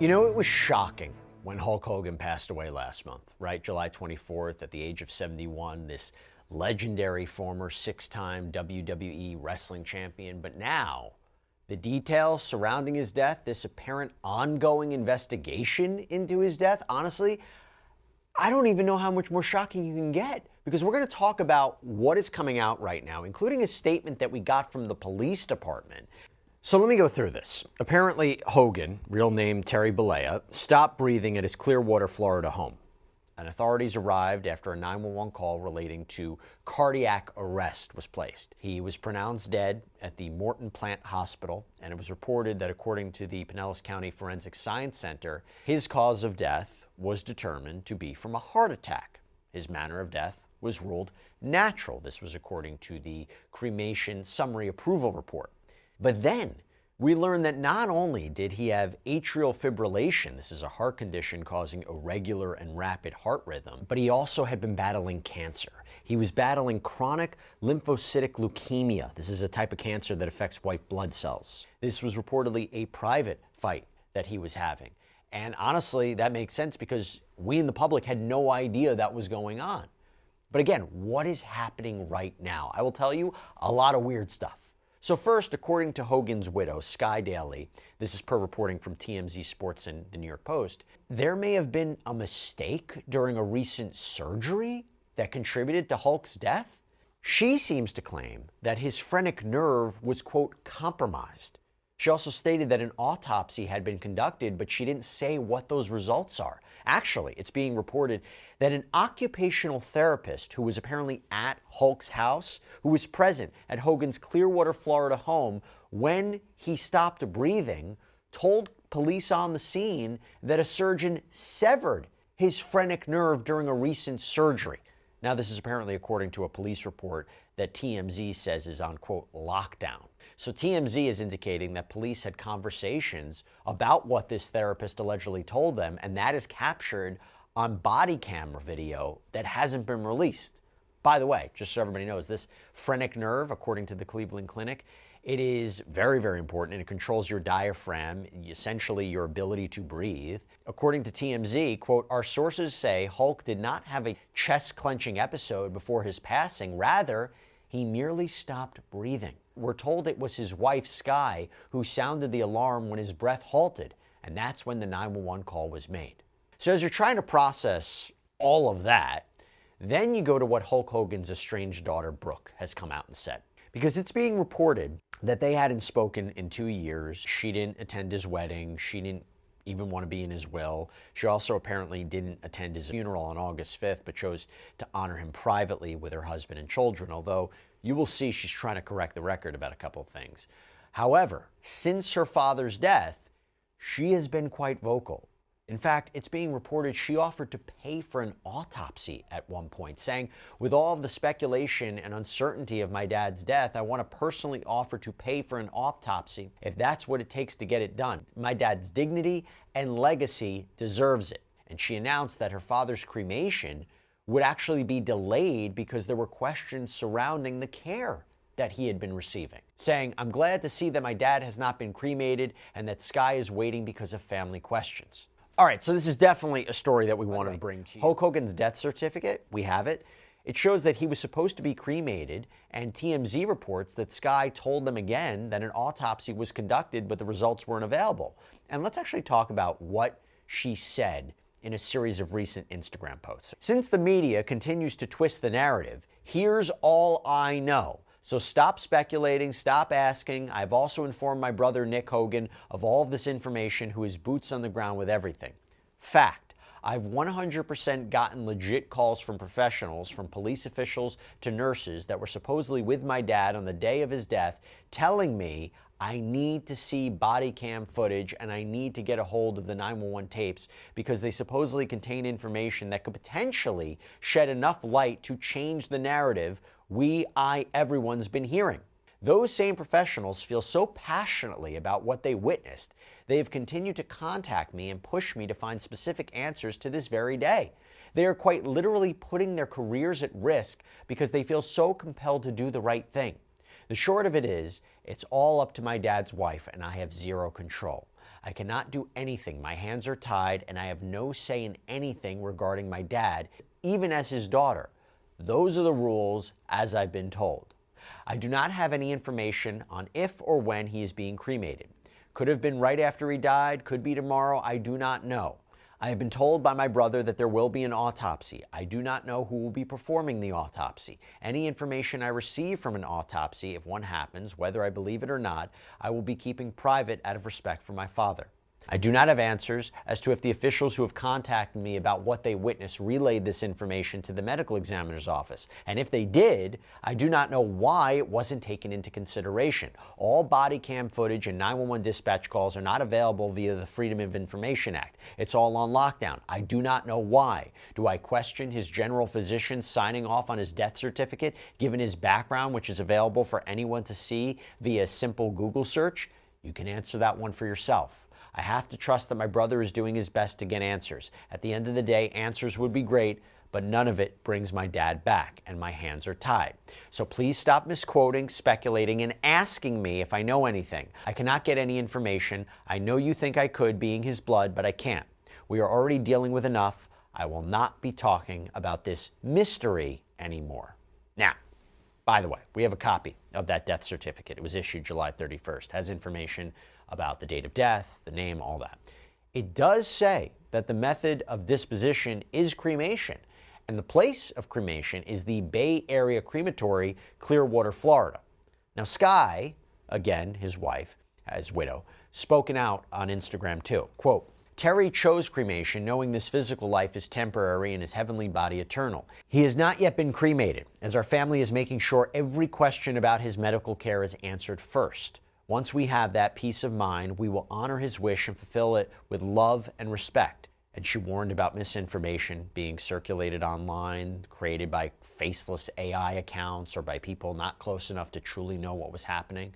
You know, it was shocking when Hulk Hogan passed away last month, right? July 24th, at the age of 71, this legendary former six-time WWE wrestling champion. But now, the details surrounding his death, this apparent ongoing investigation into his death, honestly, I don't even know how much more shocking you can get, because we're going to talk about what is coming out right now, including a statement that we got from the police department. So let me go through this. Apparently, Hogan, real name Terry Bollea, stopped breathing at his Clearwater, Florida home. And authorities arrived after a 911 call relating to cardiac arrest was placed. He was pronounced dead at the Morton Plant Hospital, and it was reported that according to the Pinellas County Forensic Science Center, his cause of death was determined to be from a heart attack. His manner of death was ruled natural. This was according to the cremation summary approval report. But then we learned that not only did he have atrial fibrillation, this is a heart condition causing irregular and rapid heart rhythm, but he also had been battling cancer. He was battling chronic lymphocytic leukemia. This is a type of cancer that affects white blood cells. This was reportedly a private fight that he was having. And honestly, that makes sense because we in the public had no idea that was going on. But again, what is happening right now? I will tell you a lot of weird stuff. So first, according to Hogan's widow, Sky Daly, this is per reporting from TMZ Sports and the New York Post, there may have been a mistake during a recent surgery that contributed to Hulk's death. She seems to claim that his phrenic nerve was, quote, compromised. She also stated that an autopsy had been conducted, but she didn't say what those results are. Actually, it's being reported that an occupational therapist who was apparently at Hulk's house, who was present at Hogan's Clearwater, Florida home when he stopped breathing, told police on the scene that a surgeon severed his phrenic nerve during a recent surgery. Now, this is apparently according to a police report that TMZ says is on, quote, lockdown. So TMZ is indicating that police had conversations about what this therapist allegedly told them, and that is captured on body camera video that hasn't been released. By the way, just so everybody knows, this phrenic nerve, according to the Cleveland Clinic, it is very, very important, and it controls your diaphragm, essentially your ability to breathe. According to TMZ, quote, our sources say Hulk did not have a chest-clenching episode before his passing. Rather, he merely stopped breathing. We're told it was his wife, Sky, who sounded the alarm when his breath halted, and that's when the 911 call was made. So as you're trying to process all of that, then you go to what Hulk Hogan's estranged daughter, Brooke, has come out and said. Because it's being reported that they hadn't spoken in 2 years. She didn't attend his wedding. She didn't even want to be in his will. She also apparently didn't attend his funeral on August 5th, but chose to honor him privately with her husband and children, although you will see she's trying to correct the record about a couple of things. However, since her father's death, she has been quite vocal. In fact, it's being reported she offered to pay for an autopsy at one point, saying, with all of the speculation and uncertainty of my dad's death, I want to personally offer to pay for an autopsy if that's what it takes to get it done. My dad's dignity and legacy deserves it. And she announced that her father's cremation would actually be delayed because there were questions surrounding the care that he had been receiving, saying, I'm glad to see that my dad has not been cremated and that Sky is waiting because of family questions. All right, so this is definitely a story that we wanted to bring to you. Hulk Hogan's death certificate, we have it. It shows that he was supposed to be cremated, and TMZ reports that Sky told them again that an autopsy was conducted, but the results weren't available. And let's actually talk about what she said in a series of recent Instagram posts. Since the media continues to twist the narrative, here's all I know. So stop speculating, stop asking. I've also informed my brother Nick Hogan of all of this information, who is boots on the ground with everything. Fact, I've 100% gotten legit calls from professionals, from police officials to nurses that were supposedly with my dad on the day of his death, telling me I need to see body cam footage and I need to get a hold of the 911 tapes because they supposedly contain information that could potentially shed enough light to change the narrative everyone's been hearing. Those same professionals feel so passionately about what they witnessed, they have continued to contact me and push me to find specific answers to this very day. They are quite literally putting their careers at risk because they feel so compelled to do the right thing. The short of it is, it's all up to my dad's wife and I have zero control. I cannot do anything. My hands are tied, and I have no say in anything regarding my dad, even as his daughter. Those are the rules as I've been told. I do not have any information on if or when he is being cremated. Could have been right after he died, could be tomorrow, I do not know. I have been told by my brother that there will be an autopsy. I do not know who will be performing the autopsy. Any information I receive from an autopsy, if one happens, whether I believe it or not, I will be keeping private out of respect for my father. I do not have answers as to if the officials who have contacted me about what they witnessed relayed this information to the medical examiner's office. And if they did, I do not know why it wasn't taken into consideration. All body cam footage and 911 dispatch calls are not available via the Freedom of Information Act. It's all on lockdown. I do not know why. Do I question his general physician signing off on his death certificate, given his background, which is available for anyone to see via a simple Google search? You can answer that one for yourself. I have to trust that my brother is doing his best to get answers. At the end of the day, answers would be great, but none of it brings my dad back, and my hands are tied. So please stop misquoting, speculating, and asking me if I know anything. I cannot get any information. I know you think I could, being his blood, but I can't. We are already dealing with enough. I will not be talking about this mystery anymore. Now, by the way, we have a copy of that death certificate. It was issued July 31st. Has information about the date of death, the name, all that. It does say that the method of disposition is cremation, and the place of cremation is the Bay Area Crematory, Clearwater, Florida. Now, Sky, again, his wife, his widow, spoken out on Instagram too. Quote, Terry chose cremation knowing this physical life is temporary and his heavenly body eternal. He has not yet been cremated, as our family is making sure every question about his medical care is answered first. Once we have that peace of mind, we will honor his wish and fulfill it with love and respect. And she warned about misinformation being circulated online, created by faceless AI accounts or by people not close enough to truly know what was happening.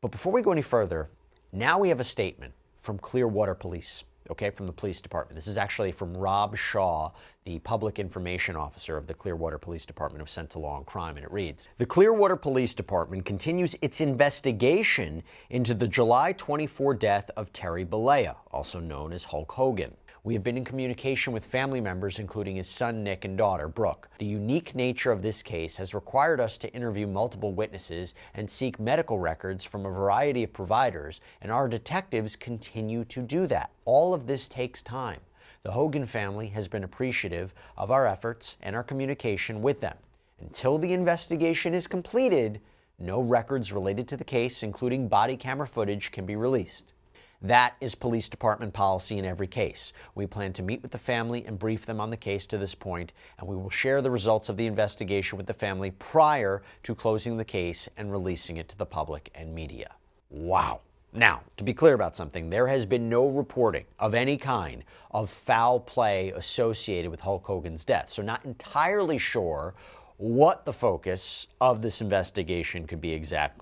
But before we go any further, now we have a statement from Clearwater Police. Okay, from the police department. This is actually from Rob Shaw, the public information officer of the Clearwater Police Department, who sent to Law and Crime, and it reads, the Clearwater Police Department continues its investigation into the July 24 death of Terry Bollea, also known as Hulk Hogan. We have been in communication with family members, including his son Nick and daughter Brooke. The unique nature of this case has required us to interview multiple witnesses and seek medical records from a variety of providers, and our detectives continue to do that. All of this takes time. The Hogan family has been appreciative of our efforts and our communication with them. Until the investigation is completed, no records related to the case, including body camera footage, can be released. That is police department policy in every case. We plan to meet with the family and brief them on the case to this point, and we will share the results of the investigation with the family prior to closing the case and releasing it to the public and media. Wow. Now, to be clear about something, there has been no reporting of any kind of foul play associated with Hulk Hogan's death, so not entirely sure what the focus of this investigation could be exactly.